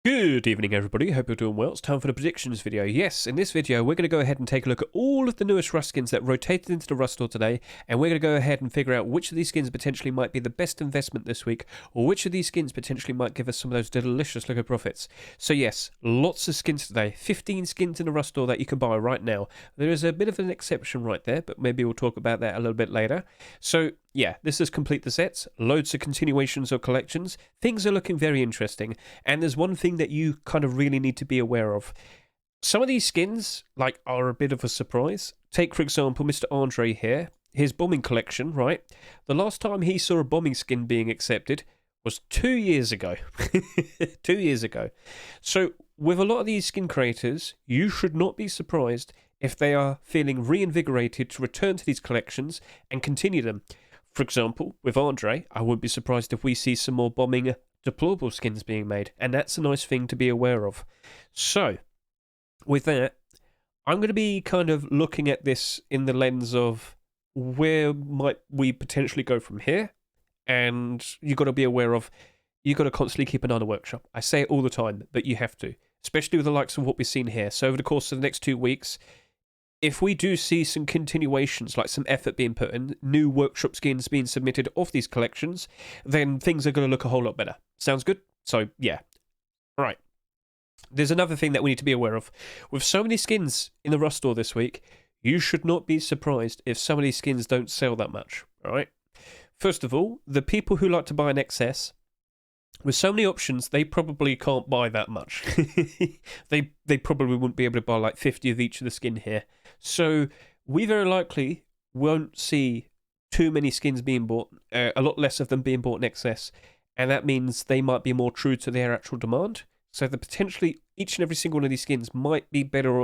Good evening, everybody. Hope you're doing well. It's time for the predictions video. Yes, in this video, we're going to go ahead and take a look at all of the newest Rust skins that rotated into the Rust store today, and we're going to go ahead and figure out which of these skins potentially might be the best investment this week, or which of these skins potentially might give us some of those delicious looking profits. So yes, lots of skins today. 15 skins in the Rust store that you can buy right now. There is a bit of an exception right there, but maybe we'll talk about that a little bit later. So yeah, this is complete the sets, loads of continuations or collections. Things are looking very interesting, and there's one thing that you kind of really need to be aware of. Some of these skins, are a bit of a surprise. Take, for example, Mr. Andre here, his bombing collection, right? The last time he saw a bombing skin being accepted was 2 years ago. 2 years ago. So, with a lot of these skin creators, you should not be surprised if they are feeling reinvigorated to return to these collections and continue them. For example, with Andre, I wouldn't be surprised if we see some more bombing deplorable skins being made, and that's a nice thing to be aware of. So, with that, I'm going to be kind of looking at this in the lens of where might we potentially go from here, and you've got to be aware of, you've got to constantly keep an eye on the workshop. I say it all the time, but you have to, especially with the likes of what we've seen here. So over the course of the next 2 weeks, if we do see some continuations, like some effort being put in, new workshop skins being submitted off these collections, then things are going to look a whole lot better. Sounds good? So, yeah. Right. There's another thing that we need to be aware of. With so many skins in the Rust store this week, you should not be surprised if some of these skins don't sell that much. Alright? First of all, the people who like to buy in excess, with so many options, they probably can't buy that much. they probably wouldn't be able to buy like 50 of each of the skin here. So we very likely won't see too many skins being bought, a lot less of them being bought in excess, and that means they might be more true to their actual demand. So that potentially each and every single one of these skins might be better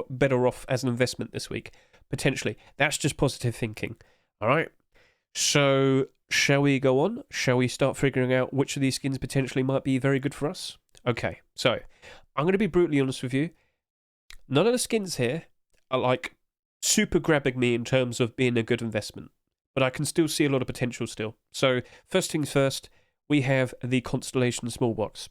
off as an investment this week. Potentially. That's just positive thinking. All right? So, shall we go on? Shall we start figuring out which of these skins potentially might be very good for us? Okay, so, I'm going to be brutally honest with you. None of the skins here are super grabbing me in terms of being a good investment, but I can still see a lot of potential still. So, first things first, we have the Constellations Small Box.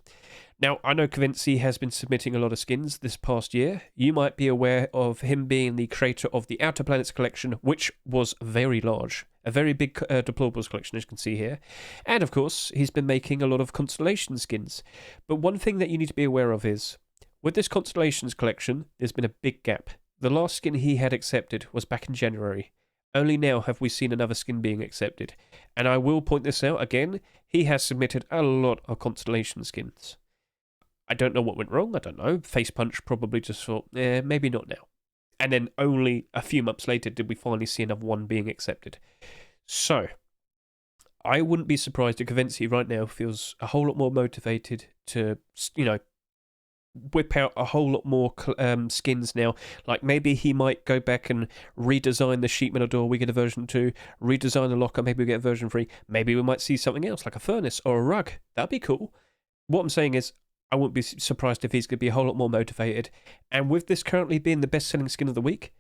Now, I know Kavinci has been submitting a lot of skins this past year. You might be aware of him being the creator of the Outer Planets collection, which was very large. A very big Deplorables collection, as you can see here. And, of course, he's been making a lot of Constellation skins. But one thing that you need to be aware of is, with this Constellations collection, there's been a big gap. The last skin he had accepted was back in January. Only now have we seen another skin being accepted. And I will point this out again, he has submitted a lot of Constellation skins. I don't know what went wrong, I don't know. Face Punch probably just thought, maybe not now. And then only a few months later did we finally see another one being accepted. So, I wouldn't be surprised if Kavinci right now feels a whole lot more motivated to, whip out a whole lot more skins now. Like maybe he might go back and redesign the sheet metal door, we get a version 2, redesign the locker, maybe we get a version 3, maybe we might see something else like a furnace or a rug. That'd be cool. What I'm saying is, I wouldn't be surprised if he's going to be a whole lot more motivated. And with this currently being the best-selling skin of the week,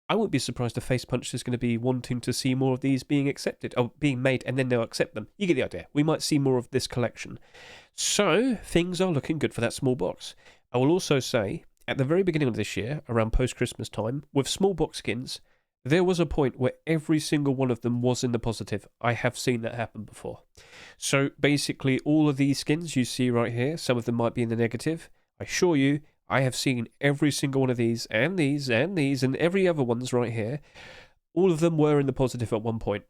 I wouldn't be surprised if Face Punch is going to be wanting to see more of these being accepted, or being made, and then they'll accept them. You get the idea. We might see more of this collection. So, things are looking good for that small box. I will also say, at the very beginning of this year, around post-Christmas time, with small box skins, there was a point where every single one of them was in the positive. I have seen that happen before. So basically, all of these skins you see right here, some of them might be in the negative. I assure you, I have seen every single one of these, and these, and these, and every other ones right here. All of them were in the positive at one point.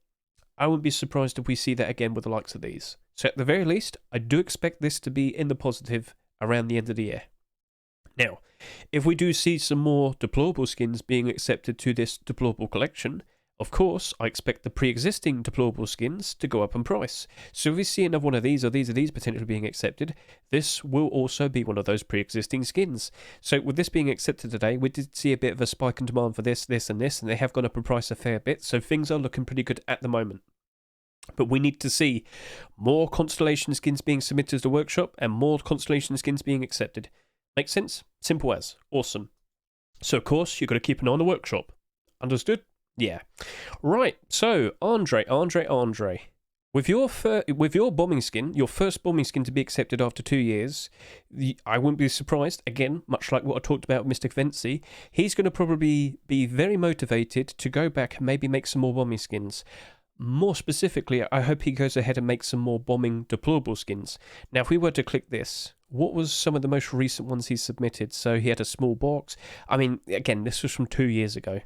I wouldn't be surprised if we see that again with the likes of these. So at the very least, I do expect this to be in the positive around the end of the year. Now, if we do see some more deplorable skins being accepted to this deplorable collection, of course, I expect the pre-existing deplorable skins to go up in price. So if we see another one of these or these potentially being accepted, this will also be one of those pre-existing skins. So with this being accepted today, we did see a bit of a spike in demand for this, this, and this, and they have gone up in price a fair bit, so things are looking pretty good at the moment. But we need to see more Constellation skins being submitted to the workshop and more Constellation skins being accepted. Make sense? Simple as. Awesome. So, of course, you've got to keep an eye on the workshop. Understood? Yeah. Right, so, Andre. With your bombing skin, your first bombing skin to be accepted after 2 years, I wouldn't be surprised, again, much like what I talked about with Mystic Vency, he's going to probably be very motivated to go back and maybe make some more bombing skins. More specifically, I hope he goes ahead and makes some more bombing deplorable skins. Now, if we were to click this, what was some of the most recent ones he submitted? So he had a small box. I mean, again, this was from 2 years ago.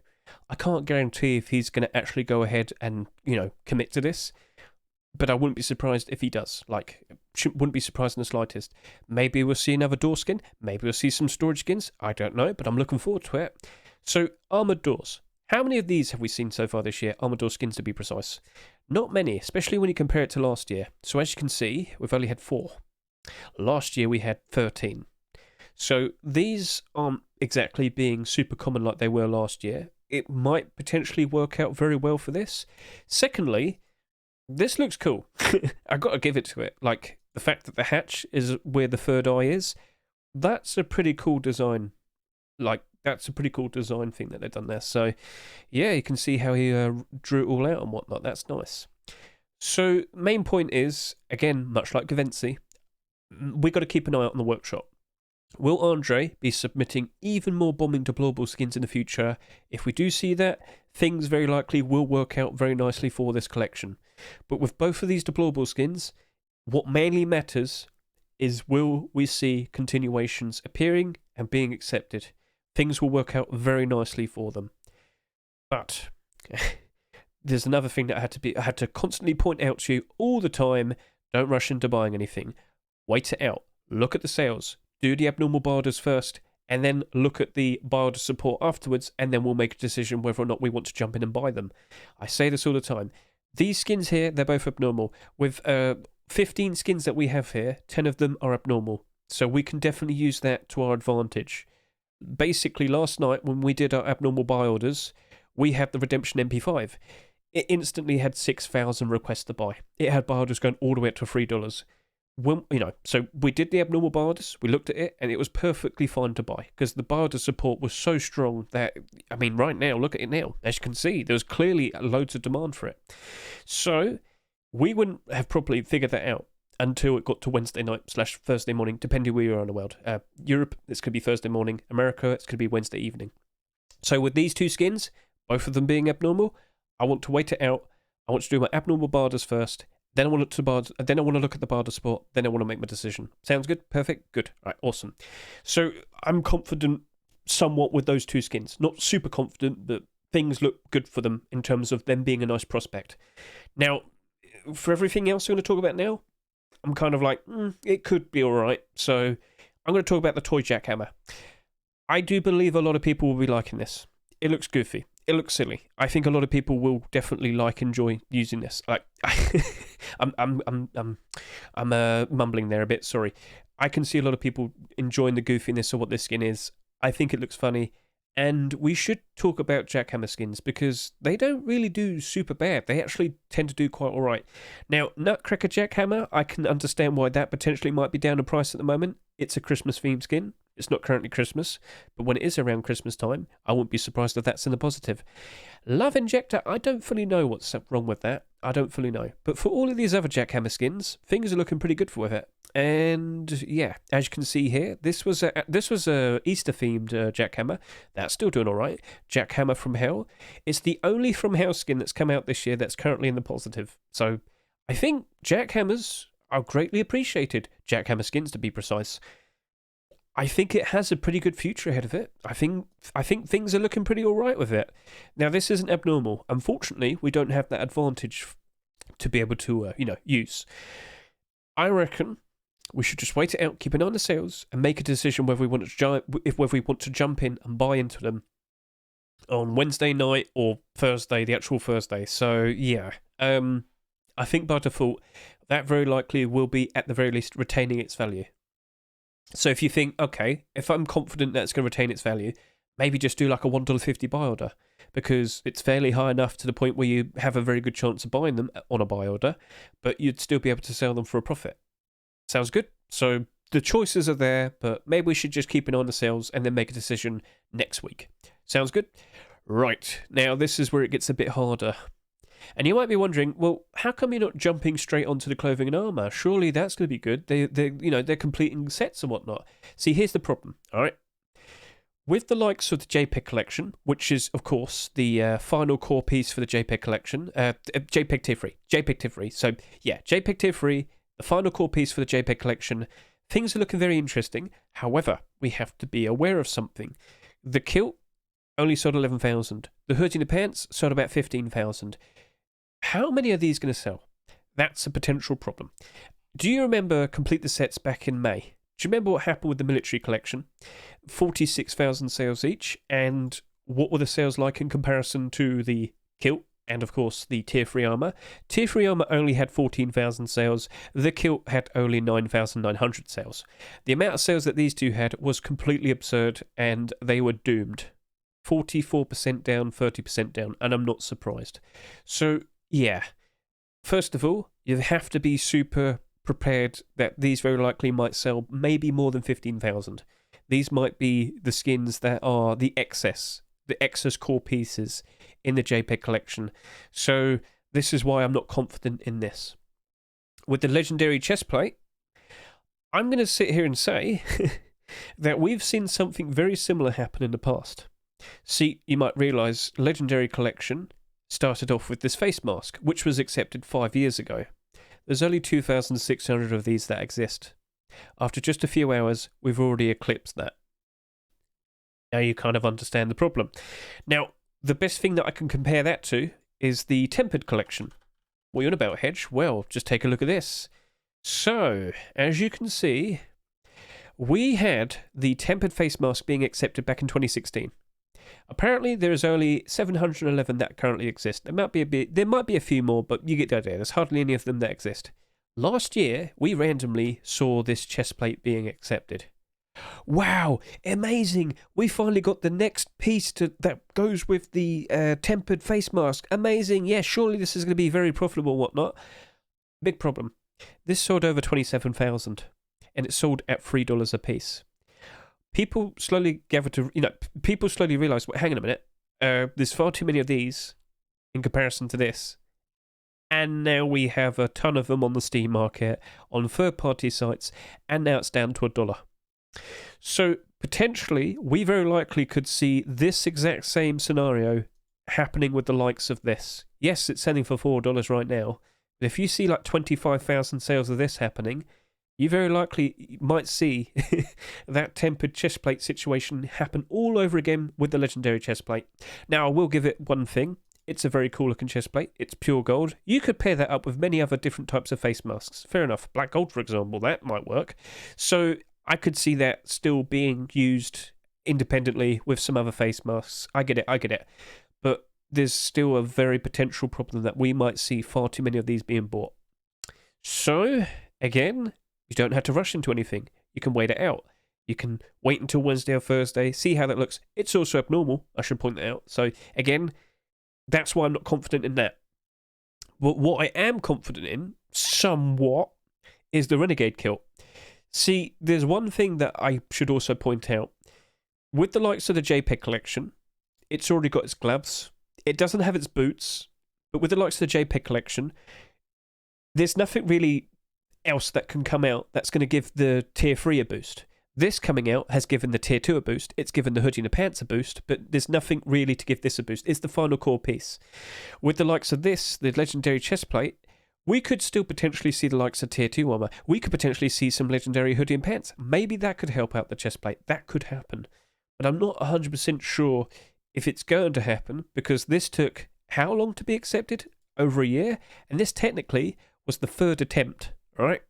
I can't guarantee if he's going to actually go ahead and, commit to this. But I wouldn't be surprised if he does. Wouldn't be surprised in the slightest. Maybe we'll see another door skin. Maybe we'll see some storage skins. I don't know, but I'm looking forward to it. So, armoured doors. How many of these have we seen so far this year? Armoured door skins, to be precise. Not many, especially when you compare it to last year. So, as you can see, we've only had 4. Last year, we had 13. So, these aren't exactly being super common like they were last year. It might potentially work out very well for this. Secondly, this looks cool. I got to give it to it. Like, the fact that the hatch is where the third eye is, that's a pretty cool design. That's a pretty cool design thing that they've done there. So, yeah, you can see how he drew it all out and whatnot. That's nice. So, main point is, again, much like Gavency, we got to keep an eye out on the workshop. Will Andre be submitting even more bombing deplorable skins in the future? If we do see that, things very likely will work out very nicely for this collection. But with both of these deplorable skins, what mainly matters is will we see continuations appearing and being accepted. Things will work out very nicely for them. But there's another thing that I had to constantly point out to you all the time. Don't rush into buying anything. Wait it out. Look at the sales. Do the abnormal biodas first, and then look at the bioda support afterwards, and then we'll make a decision whether or not we want to jump in and buy them. I say this all the time. These skins here, they're both abnormal. With 15 skins that we have here, 10 of them are abnormal. So we can definitely use that to our advantage. Basically, last night when we did our abnormal buy orders, we had the Redemption MP5. It instantly had 6,000 requests to buy. It had buy orders going all the way up to $3. So we did the abnormal buy orders, we looked at it, and it was perfectly fine to buy because the buy order support was so strong that, I mean, right now, look at it now. As you can see, there was clearly loads of demand for it. So we wouldn't have properly figured that out until it got to Wednesday night / Thursday morning, depending where you're on the world. Europe, it's going to be Thursday morning. America, it's going to be Wednesday evening. So with these two skins, both of them being abnormal, I want to wait it out. I want to do my abnormal buy orders first. Then I want to look at the barter support. Then I want to make my decision. Sounds good? Perfect? Good. All right, awesome. So I'm confident somewhat with those two skins. Not super confident, but things look good for them in terms of them being a nice prospect. Now, for everything else I'm going to talk about now, I'm kind of like, it could be all right. So I'm going to talk about the toy jackhammer. I do believe a lot of people will be liking this. It looks goofy. It looks silly. I think a lot of people will definitely enjoy using this. I'm mumbling there a bit. Sorry. I can see a lot of people enjoying the goofiness of what this skin is. I think it looks funny, and we should talk about Jackhammer skins because they don't really do super bad. They actually tend to do quite all right. Now, Nutcracker Jackhammer, I can understand why that potentially might be down in price at the moment. It's a Christmas themed skin. It's not currently Christmas, but when it is around Christmas time, I wouldn't be surprised if that's in the positive. Love Injector, I don't fully know what's wrong with that. I don't fully know. But for all of these other Jackhammer skins, things are looking pretty good with it. And yeah, as you can see here, this was a Easter themed Jackhammer. That's still doing all right. Jackhammer from Hell. It's the only From Hell skin that's come out this year that's currently in the positive. So I think Jackhammers are greatly appreciated. Jackhammer skins, to be precise. I think it has a pretty good future ahead of it. I think things are looking pretty all right with it. Now, this isn't abnormal. Unfortunately, we don't have that advantage to be able to, use. I reckon we should just wait it out, keep an eye on the sales, and make a decision whether we want to jump in and buy into them on Wednesday night or Thursday, the actual Thursday. So yeah, I think by default that very likely will be at the very least retaining its value. So if you think, okay, if I'm confident that it's going to retain its value, maybe just do like a $1.50 buy order because it's fairly high enough to the point where you have a very good chance of buying them on a buy order, but you'd still be able to sell them for a profit. Sounds good? So the choices are there, but maybe we should just keep an eye on the sales and then make a decision next week. Sounds good? Right. Now, this is where it gets a bit harder. And you might be wondering, well, how come you're not jumping straight onto the clothing and armor? Surely that's going to be good. They're completing sets and whatnot. See, here's the problem, all right? With the likes of the JPEG collection, which is, of course, the final core piece for the JPEG collection, JPEG Tier 3. So, yeah, JPEG Tier 3, the final core piece for the JPEG collection. Things are looking very interesting. However, we have to be aware of something. The Kilt only sold 11,000. The hoodie and the pants sold about 15,000. How many are these going to sell? That's a potential problem. Do you remember Complete the Sets back in May? Do you remember what happened with the military collection? 46,000 sales each, and what were the sales like in comparison to the Kilt and, of course, the Tier 3 armor? Tier 3 armor only had 14,000 sales. The Kilt had only 9,900 sales. The amount of sales that these two had was completely absurd, and they were doomed. 44% down, 30% down, and I'm not surprised. So, yeah. First of all, you have to be super prepared that these very likely might sell maybe more than 15,000. These might be the skins that are the excess core pieces in the JPEG collection. So this is why I'm not confident in this. With the Legendary chestplate, I'm going to sit here and say that we've seen something very similar happen in the past. See, you might realise Legendary collection started off with this face mask, which was accepted 5 years ago. There's only 2,600 of these that exist. After just a few hours, we've already eclipsed that. Now you kind of understand the problem. Now, the best thing that I can compare that to is the Tempered collection. What are you on about, Hedge? Well, just take a look at this. So, as you can see, we had the Tempered face mask being accepted back in 2016. Apparently, there is only 711 that currently exist. There might be a few more, but you get the idea. There's hardly any of them that exist. Last year, we randomly saw this chestplate being accepted. Wow, amazing! We finally got the next piece that goes with the Tempered face mask. Amazing! Yeah, surely this is going to be very profitable and whatnot. Big problem. This sold over 27,000, and it sold at $3 a piece. People slowly realised, well, hang on a minute, there's far too many of these in comparison to this. And now we have a ton of them on the Steam market, on third-party sites, and now it's down to $1. So, potentially, we very likely could see this exact same scenario happening with the likes of this. Yes, it's selling for $4 right now, but if you see like 25,000 sales of this happening, you very likely might see that Tempered chestplate situation happen all over again with the Legendary chestplate. Now, I will give it one thing. It's a very cool looking chestplate. It's pure gold. You could pair that up with many other different types of face masks. Fair enough. Black gold, for example, that might work. So I could see that still being used independently with some other face masks. I get it. But there's still a very potential problem that we might see far too many of these being bought. So, again, you don't have to rush into anything. You can wait it out. You can wait until Wednesday or Thursday, see how that looks. It's also abnormal, I should point that out. So, again, that's why I'm not confident in that. But what I am confident in, somewhat, is the Renegade Kilt. See, there's one thing that I should also point out. With the likes of the JPEG collection, it's already got its gloves. It doesn't have its boots. But with the likes of the JPEG collection, there's nothing really else that can come out that's going to give the Tier 3 a boost. This coming out has given the Tier 2 a boost. It's given the hoodie and the pants a boost, but there's nothing really to give this a boost. It's the final core piece. With the likes of this, the Legendary chestplate, we could still potentially see the likes of Tier 2 armor. We could potentially see some Legendary hoodie and pants. Maybe that could help out the chestplate. That could happen. But I'm not 100% sure if it's going to happen, because this took how long to be accepted? Over a year? And this technically was the third attempt. Right?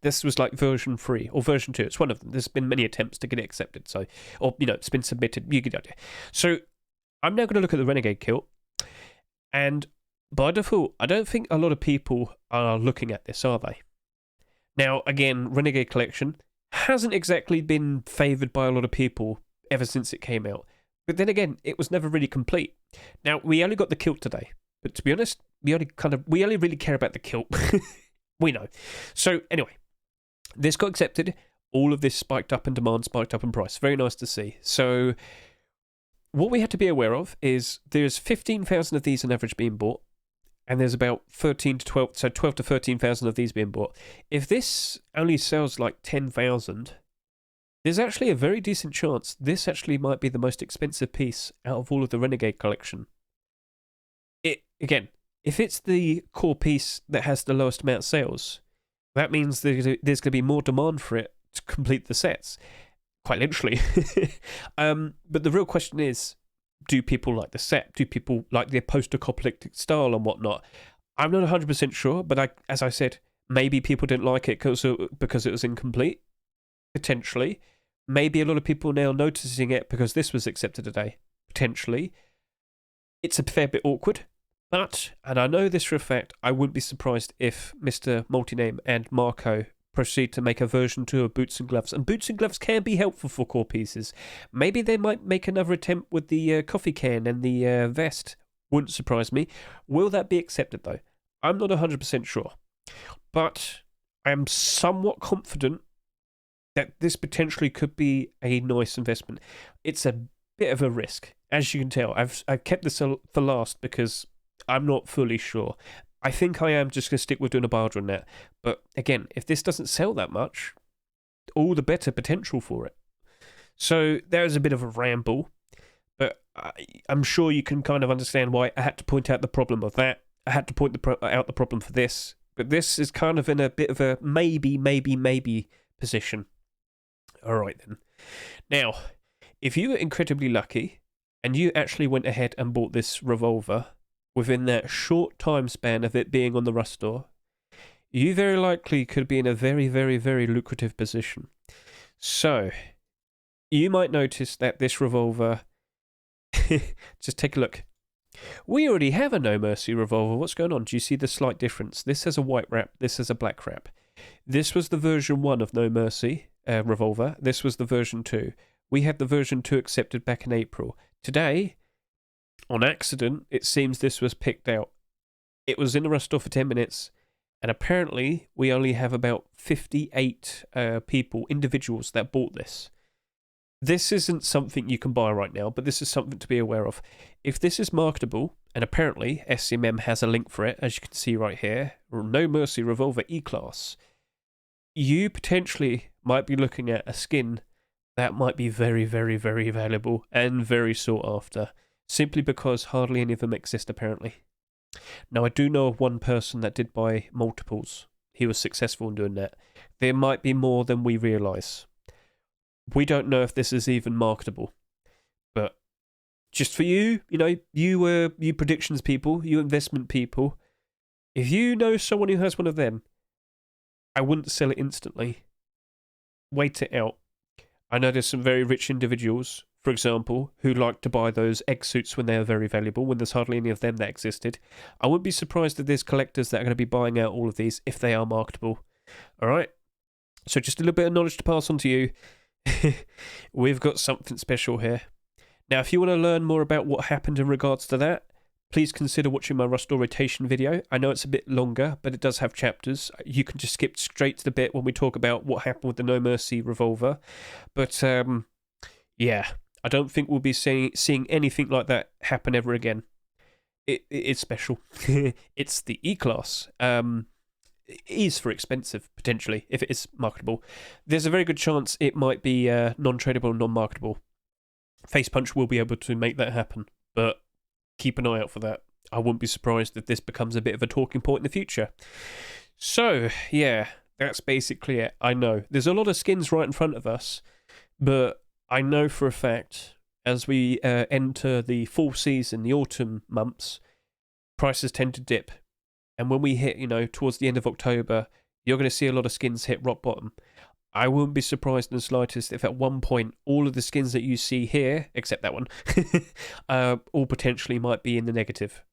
This was like version 3 or version 2. It's one of them. There's been many attempts to get it accepted. So, or, it's been submitted. You get the idea. So, I'm now going to look at the Renegade Kilt. And by default, I don't think a lot of people are looking at this, are they? Now, again, Renegade Collection hasn't exactly been favoured by a lot of people ever since it came out. But then again, it was never really complete. Now, we only got the Kilt today. But to be honest, we only really care about the Kilt. We know. So, anyway, this got accepted. All of this spiked up in demand, spiked up in price. Very nice to see. So, what we have to be aware of is there's 15,000 of these on average being bought. and there's about 13 to 12, so 12 to 13,000 of these being bought. If this only sells like 10,000, there's actually a very decent chance this actually might be the most expensive piece out of all of the Renegade collection. Again, if it's the core piece that has the lowest amount of sales, that means there's going to be more demand for it to complete the sets, quite literally. But the real question is, do people like the set? Do people like the post-apocalyptic style and whatnot? I'm not 100% sure, but as I said, maybe people didn't like it because it was incomplete, potentially. Maybe a lot of people now noticing it because this was accepted today, potentially. It's a fair bit awkward, but, and I know this for a fact, I wouldn't be surprised if Mr. Multiname and Marco proceed to make a version 2 of Boots and Gloves. And Boots and Gloves can be helpful for core pieces. Maybe they might make another attempt with the coffee can and the vest. Wouldn't surprise me. Will that be accepted, though? I'm not 100% sure. But I am somewhat confident that this potentially could be a nice investment. It's a bit of a risk. As you can tell, I've kept this for last because I'm not fully sure. I think I am just going to stick with doing a barter on that. But again, if this doesn't sell that much, all the better potential for it. So there's a bit of a ramble, but I'm sure you can kind of understand why I had to point out the problem of that. I had to point out the problem for this. But this is kind of in a bit of a maybe position. All right then. Now, if you were incredibly lucky and you actually went ahead and bought this Revolver within that short time span of it being on the Rust store, you very likely could be in a very, very, very lucrative position. So, you might notice that this Revolver, just take a look. We already have a No Mercy Revolver. What's going on? Do you see the slight difference? This has a white wrap, this has a black wrap. This was the version 1 of No Mercy Revolver. This was the version 2. We had the version 2 accepted back in April. Today, on accident, it seems this was picked out. It was in the Rust store for 10 minutes, and apparently we only have about 58 individuals that bought this. This isn't something you can buy right now, but this is something to be aware of. If this is marketable, and apparently SCMM has a link for it, as you can see right here, No Mercy Revolver E-Class, you potentially might be looking at a skin that might be very, very, very valuable and very sought after, simply because hardly any of them exist apparently. Now, I do know of one person that did buy multiples. He was successful in doing that. There might be more than we realise. We don't know if this is even marketable. But just for you, you predictions people, you investment people, if you know someone who has one of them, I wouldn't sell it instantly. Wait it out. I know there's some very rich individuals, for example, who like to buy those egg suits when they are very valuable, when there's hardly any of them that existed. I wouldn't be surprised if there's collectors that are going to be buying out all of these if they are marketable. Alright? So just a little bit of knowledge to pass on to you. We've got something special here. Now, if you want to learn more about what happened in regards to that, please consider watching my Rust rotation video. I know it's a bit longer, but it does have chapters. You can just skip straight to the bit when we talk about what happened with the No Mercy Revolver. But, yeah, I don't think we'll be seeing anything like that happen ever again. It's special. It's the E-Class. It is for expensive, potentially, if it is marketable. There's a very good chance it might be non-tradable, non-marketable. Face Punch will be able to make that happen, but keep an eye out for that. I wouldn't be surprised if this becomes a bit of a talking point in the future. So, yeah, that's basically it. I know. There's a lot of skins right in front of us, but I know for a fact, as we enter the fall season, the autumn months, prices tend to dip. And when we hit, towards the end of October, you're going to see a lot of skins hit rock bottom. I wouldn't be surprised in the slightest if at one point all of the skins that you see here, except that one, all potentially might be in the negative.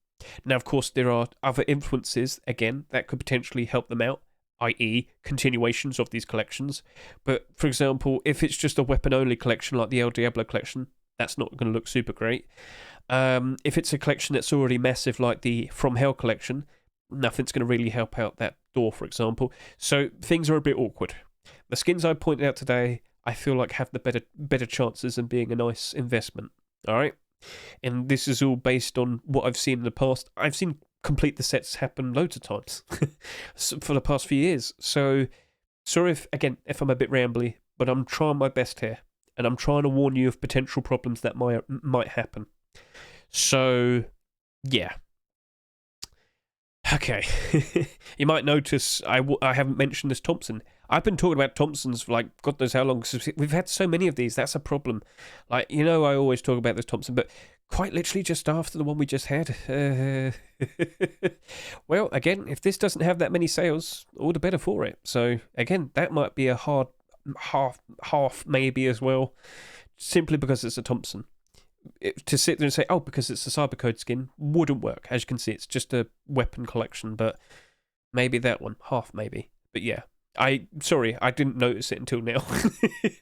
Now, of course, there are other influences, again, that could potentially help them out, i.e. continuations of these collections. But, for example, if it's just a weapon-only collection like the El Diablo collection, that's not going to look super great. If it's a collection that's already massive like the From Hell collection, nothing's going to really help out that door, for example. So things are a bit awkward. The skins I pointed out today, I feel like have the better chances in being a nice investment. All right? And this is all based on what I've seen in the past. I've seen complete the sets happen loads of times for the past few years. So sorry if I'm a bit rambly, but I'm trying my best here, and I'm trying to warn you of potential problems that might happen. So yeah. Okay. You might notice I haven't mentioned this Thompson. I've been talking about Thompsons for like God knows how long. We've had so many of these. That's a problem. Like, I always talk about this Thompson, but quite literally just after the one we just had. Well, again, if this doesn't have that many sales, all the better for it. So again, that might be a hard half maybe as well, simply because it's a Thompson. To sit there and say, oh, because it's a Cybercode skin, wouldn't work. As you can see, it's just a weapon collection, but maybe that one, half maybe. But yeah, I didn't notice it until now.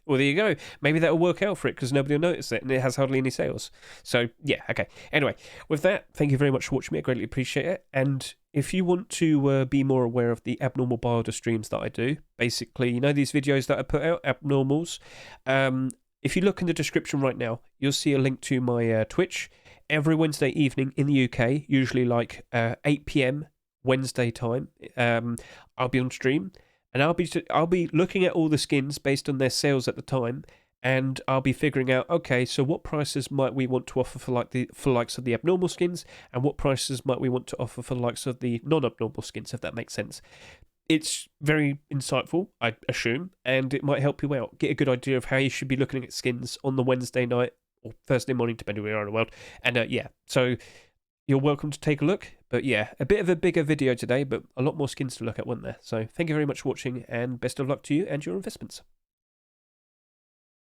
Well, there you go. Maybe that'll work out for it, because nobody will notice it, and it has hardly any sales. So yeah, okay. Anyway, with that, thank you very much for watching me. I greatly appreciate it. And if you want to be more aware of the abnormal builder streams that I do, basically, these videos that I put out, abnormals, if you look in the description right now, you'll see a link to my Twitch. Every Wednesday evening in the UK, usually like 8 PM Wednesday time, I'll be on stream, and I'll be looking at all the skins based on their sales at the time, and I'll be figuring out, okay, so what prices might we want to offer for likes of the abnormal skins, and what prices might we want to offer for the likes of the non-abnormal skins, if that makes sense. It's very insightful, I assume, and it might help you out. Get a good idea of how you should be looking at skins on the Wednesday night or Thursday morning, depending where you are in the world. And yeah, so you're welcome to take a look. But yeah, a bit of a bigger video today, but a lot more skins to look at, weren't there? So thank you very much for watching, and best of luck to you and your investments.